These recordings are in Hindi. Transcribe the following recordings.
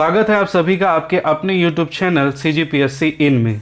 स्वागत है आप सभी का आपके अपने YouTube चैनल CGPSC इन में।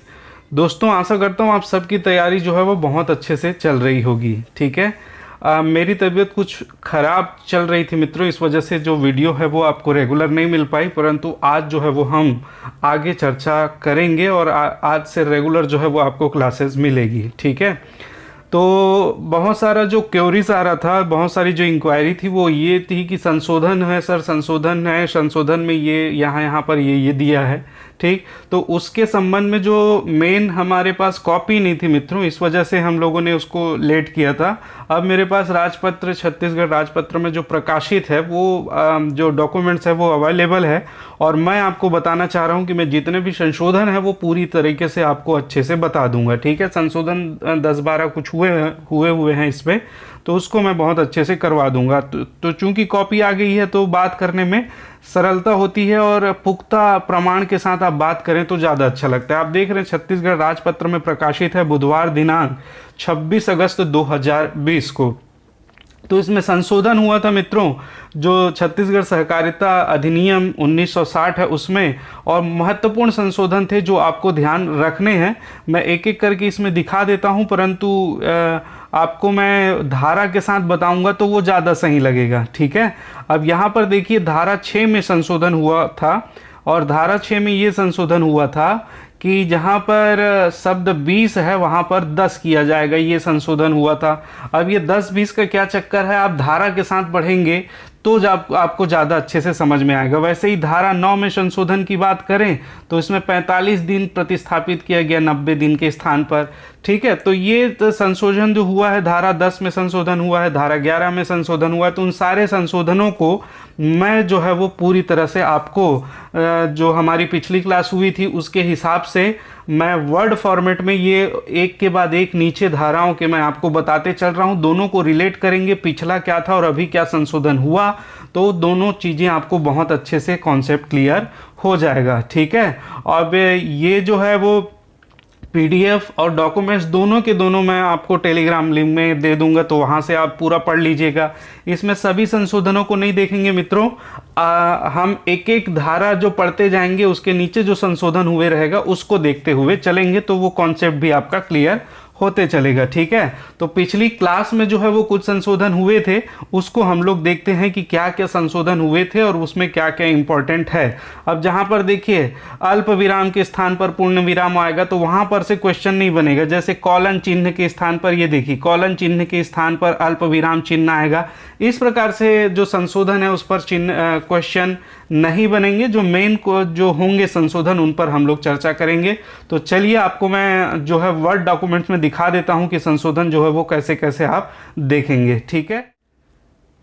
दोस्तों आशा करता हूँ आप सबकी तैयारी जो है वो बहुत अच्छे से चल रही होगी। ठीक है। मेरी तबीयत कुछ ख़राब चल रही थी मित्रों, इस वजह से जो वीडियो है वो आपको रेगुलर नहीं मिल पाई, परंतु आज जो है वो हम आगे चर्चा करेंगे और आज से रेगुलर जो है वो आपको क्लासेस मिलेगी। ठीक है। तो बहुत सारा जो क्वेरीज आ रहा था, बहुत सारी जो इंक्वायरी थी वो ये थी कि संशोधन है सर, संशोधन है, संशोधन में ये यहाँ पर ये दिया है। ठीक। तो उसके संबंध में जो मेन हमारे पास कॉपी नहीं थी मित्रों, इस वजह से हम लोगों ने उसको लेट किया था। अब मेरे पास राजपत्र, छत्तीसगढ़ राजपत्र में जो प्रकाशित है वो जो डॉक्यूमेंट्स है वो अवेलेबल है, और मैं आपको बताना चाह रहा हूँ कि मैं जितने भी संशोधन है वो पूरी तरीके से आपको अच्छे से बता दूंगा। ठीक है। संशोधन 10-12 कुछ हुए हैं इस पे, तो उसको मैं बहुत अच्छे से करवा दूंगा। तो चूंकि कॉपी आ गई है तो बात करने में सरलता होती है, और पुख्ता प्रमाण के साथ आप बात करें तो ज़्यादा अच्छा लगता है। आप देख रहे हैं छत्तीसगढ़ राजपत्र में प्रकाशित है बुधवार दिनांक 26 अगस्त 2020 को। तो इसमें संशोधन हुआ था मित्रों, जो छत्तीसगढ़ सहकारिता अधिनियम 1960 है उसमें, और महत्वपूर्ण संशोधन थे जो आपको ध्यान रखने हैं। मैं एक एक करके इसमें दिखा देता हूं, परंतु आपको मैं धारा के साथ बताऊंगा तो वो ज़्यादा सही लगेगा। ठीक है। अब यहाँ पर देखिए धारा 6 में संशोधन हुआ था, और धारा 6 में ये संशोधन हुआ था कि जहाँ पर शब्द 20 है वहाँ पर 10 किया जाएगा, ये संशोधन हुआ था। अब ये 10-20 का क्या चक्कर है, आप धारा के साथ पढ़ेंगे तो आपको ज़्यादा अच्छे से समझ में आएगा। वैसे ही धारा 9 में संशोधन की बात करें तो इसमें 45 दिन प्रतिस्थापित किया गया 90 दिन के स्थान पर। ठीक है। तो ये तो संशोधन जो हुआ है, धारा 10 में संशोधन हुआ है, धारा 11 में संशोधन हुआ है। तो उन सारे संशोधनों को मैं जो है वो पूरी तरह से आपको जो हमारी पिछली क्लास हुई थी उसके हिसाब से मैं वर्ड फॉर्मेट में ये एक के बाद एक नीचे धाराओं के मैं आपको बताते चल रहा हूँ। दोनों को रिलेट करेंगे, पिछला क्या था और अभी क्या संशोधन हुआ, तो दोनों चीज़ें आपको बहुत अच्छे से कॉन्सेप्ट क्लियर हो जाएगा। ठीक है। अब ये जो है वो पीडीएफ और डॉक्यूमेंट्स दोनों के दोनों मैं आपको टेलीग्राम लिंक में दे दूंगा, तो वहाँ से आप पूरा पढ़ लीजिएगा। इसमें सभी संशोधनों को नहीं देखेंगे मित्रों, हम एक एक धारा जो पढ़ते जाएंगे उसके नीचे जो संशोधन हुए रहेगा उसको देखते हुए चलेंगे, तो वो कॉन्सेप्ट भी आपका क्लियर होते चलेगा। ठीक है। तो पिछली क्लास में जो है वो कुछ संशोधन हुए थे, उसको हम लोग देखते हैं कि क्या क्या संशोधन हुए थे और उसमें क्या क्या इंपॉर्टेंट है। अब जहां पर देखिए अल्प विराम के स्थान पर पूर्ण विराम आएगा तो वहां पर से क्वेश्चन नहीं बनेगा। जैसे कॉलन चिन्ह के स्थान पर, ये देखिए कॉलन चिन्ह के स्थान पर अल्प विराम चिन्ह आएगा। इस प्रकार से जो संशोधन है उस पर चिन्ह क्वेश्चन नहीं बनेंगे। जो मेन को जो होंगे संशोधन उन पर हम लोग चर्चा करेंगे। तो चलिए आपको मैं जो है वर्ड डॉक्यूमेंट्स में दिखा देता हूं कि संशोधन जो है वो कैसे कैसे आप देखेंगे। ठीक है।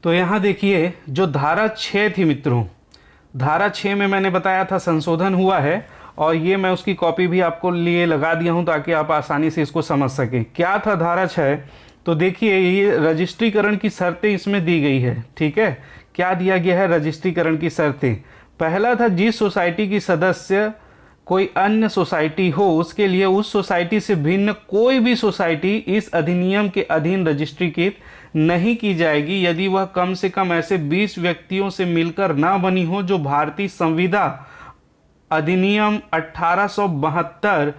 तो यहाँ देखिए जो धारा 6 थी मित्रों, धारा 6 में मैंने बताया था संशोधन हुआ है, और ये मैं उसकी कॉपी भी आपको लिए लगा दिया हूँ ताकि आप आसानी से इसको समझ सकें। क्या था धारा 6, तो देखिए ये रजिस्ट्रीकरण की शर्तें इसमें दी गई है। ठीक है। क्या दिया गया है रजिस्ट्रीकरण की शर्तें? पहला था जिस सोसाइटी की सदस्य कोई अन्य सोसाइटी हो उसके लिए उस सोसाइटी से भिन्न कोई भी सोसाइटी इस अधिनियम के अधीन रजिस्ट्रीकृत नहीं की जाएगी यदि वह कम से कम ऐसे 20 व्यक्तियों से मिलकर ना बनी हो जो भारतीय संविदा अधिनियम 1872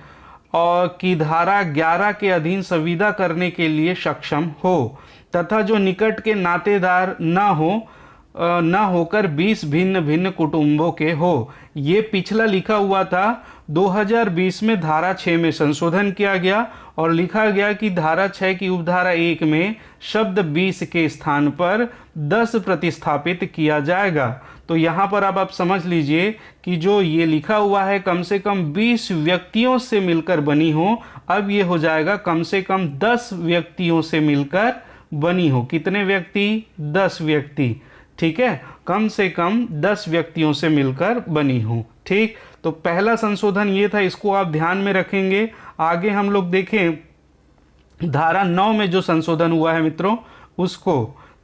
और की धारा 11 के अधीन संविदा करने के लिए सक्षम हो, तथा जो निकट के नातेदार न होकर 20 भिन्न भिन्न कुटुंबों के हो। ये पिछला लिखा हुआ था 2020 में धारा 6 में संशोधन किया गया, और लिखा गया कि धारा 6 की उपधारा 1 में शब्द 20 के स्थान पर 10 प्रतिस्थापित किया जाएगा। तो यहाँ पर अब आप समझ लीजिए कि जो ये लिखा हुआ है कम से कम 20 व्यक्तियों से मिलकर बनी हो, अब ये हो जाएगा कम से कम 10 व्यक्तियों से मिलकर बनी हो। कितने व्यक्ति? 10 व्यक्ति। ठीक है। कम से कम 10 व्यक्तियों से मिलकर बनी हो। ठीक। तो पहला संशोधन ये था, इसको आप ध्यान में रखेंगे। आगे हम लोग देखें धारा 9 में जो संशोधन हुआ है मित्रों उसको,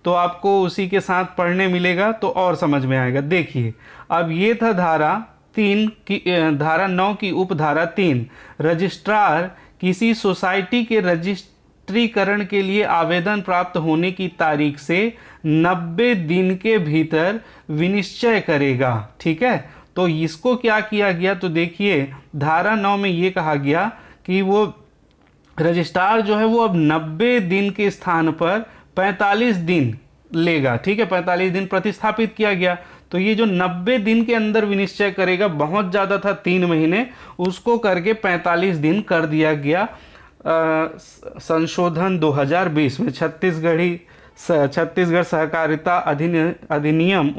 तो आपको उसी के साथ पढ़ने मिलेगा तो और समझ में आएगा। देखिए अब ये था धारा 3 की, धारा 9 की उपधारा 3, रजिस्ट्रार किसी सोसाइटी के रजिस्ट्रीकरण के लिए आवेदन प्राप्त होने की तारीख से 90 दिन के भीतर विनिश्चय करेगा। ठीक है। तो इसको क्या किया गया, तो देखिए धारा 9 में ये कहा गया कि वो रजिस्ट्रार जो है वो अब 90 दिन के स्थान पर 45 दिन लेगा। ठीक है, 45 दिन प्रतिस्थापित किया गया। तो ये जो 90 दिन के अंदर विनिश्चय करेगा, बहुत ज़्यादा था 3 महीने, उसको करके 45 दिन कर दिया गया। संशोधन 2020 में छत्तीसगढ़ सहकारिता अधिनियम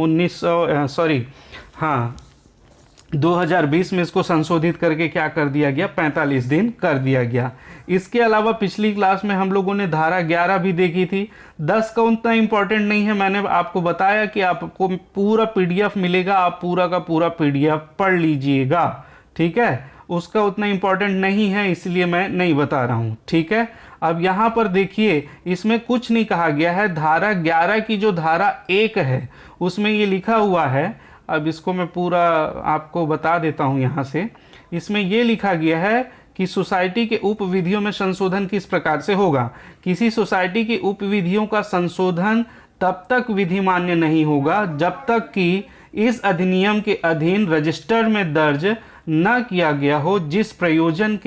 2020 में इसको संशोधित करके क्या कर दिया गया, 45 दिन कर दिया गया। इसके अलावा पिछली क्लास में हम लोगों ने धारा 11 भी देखी थी। 10 का उतना इंपॉर्टेंट नहीं है, मैंने आपको बताया कि आपको पूरा पीडीएफ मिलेगा, आप पूरा का पूरा पीडीएफ पढ़ लीजिएगा। ठीक है, उसका उतना इंपॉर्टेंट नहीं है, इसलिए मैं नहीं बता रहा हूँ। ठीक है, अब यहाँ पर देखिए इसमें कुछ नहीं कहा गया है। धारा 11 की जो धारा 1 है उसमें ये लिखा हुआ है, अब इसको मैं पूरा आपको बता देता हूँ यहाँ से। इसमें ये लिखा गया है कि सोसाइटी के उपविधियों में संशोधन किस प्रकार से होगा। किसी सोसाइटी की उपविधियों का संशोधन तब तक विधि मान्य नहीं होगा जब तक कि इस अधिनियम के अधीन रजिस्टर में दर्ज न किया गया हो, जिस प्रयोजन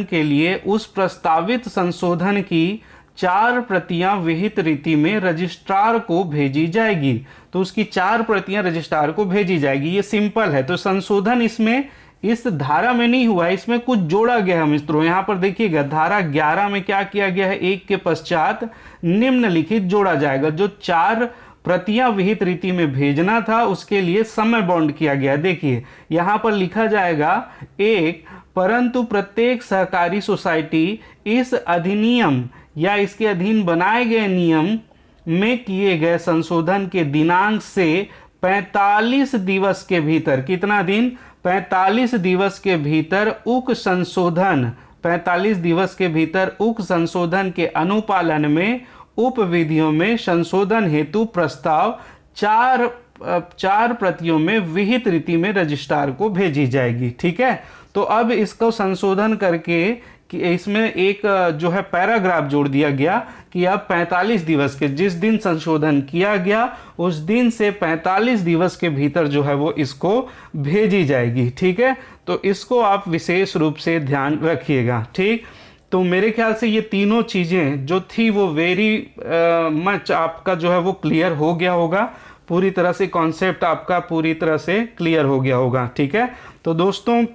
के लिए उस प्रस्तावित संशोधन की 4 प्रतियां विहित रीति में रजिस्ट्रार को भेजी जाएगी। तो उसकी 4 प्रतियां रजिस्ट्रार को भेजी जाएगी। ये सिंपल है। तो संशोधन इसमें इस धारा में नहीं हुआ है, इसमें कुछ जोड़ा गया है मित्रों। यहाँ पर देखिएगा धारा 11 में क्या किया गया है, एक के पश्चात निम्नलिखित जोड़ा जाएगा। जो 4 प्रतियां विहित रीति में भेजना था उसके लिए समय बाउंड किया गया। देखिए यहाँ पर लिखा जाएगा 1, परंतु प्रत्येक सहकारी सोसाइटी इस अधिनियम या इसके अधीन बनाए गए नियम में किए गए संशोधन के दिनांक से 45 दिवस के भीतर, कितना दिन, 45 दिवस के भीतर उक्त संशोधन, 45 दिवस के भीतर उक्त संशोधन के अनुपालन में उपविधियों में संशोधन हेतु प्रस्ताव 4 प्रतियों में विहित रीति में रजिस्ट्रार को भेजी जाएगी। ठीक है, तो अब इसको संशोधन करके कि इसमें एक जो है पैराग्राफ जोड़ दिया गया कि अब 45 दिवस के, जिस दिन संशोधन किया गया उस दिन से 45 दिवस के भीतर जो है वो इसको भेजी जाएगी। ठीक है, तो इसको आप विशेष रूप से ध्यान रखिएगा। ठीक, तो मेरे ख्याल से ये तीनों चीज़ें जो थी वो वेरी मच आपका जो है वो क्लियर हो गया होगा, पूरी तरह से कॉन्सेप्ट आपका पूरी तरह से क्लियर हो गया होगा। ठीक है, तो दोस्तों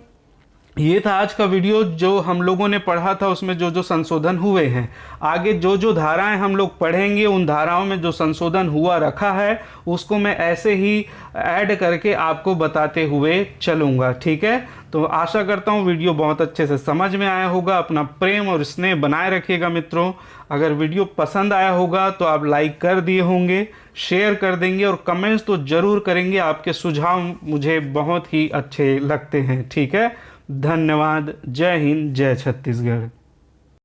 ये था आज का वीडियो। जो हम लोगों ने पढ़ा था उसमें जो जो संशोधन हुए हैं, आगे जो जो धाराएं हम लोग पढ़ेंगे उन धाराओं में जो संशोधन हुआ रखा है उसको मैं ऐसे ही ऐड करके आपको बताते हुए चलूँगा। ठीक है, तो आशा करता हूँ वीडियो बहुत अच्छे से समझ में आया होगा। अपना प्रेम और स्नेह बनाए रखिएगा मित्रों। अगर वीडियो पसंद आया होगा तो आप लाइक कर दिए होंगे, शेयर कर देंगे और कमेंट्स तो ज़रूर करेंगे। आपके सुझाव मुझे बहुत ही अच्छे लगते हैं। ठीक है, धन्यवाद। जय हिंद, जय छत्तीसगढ़।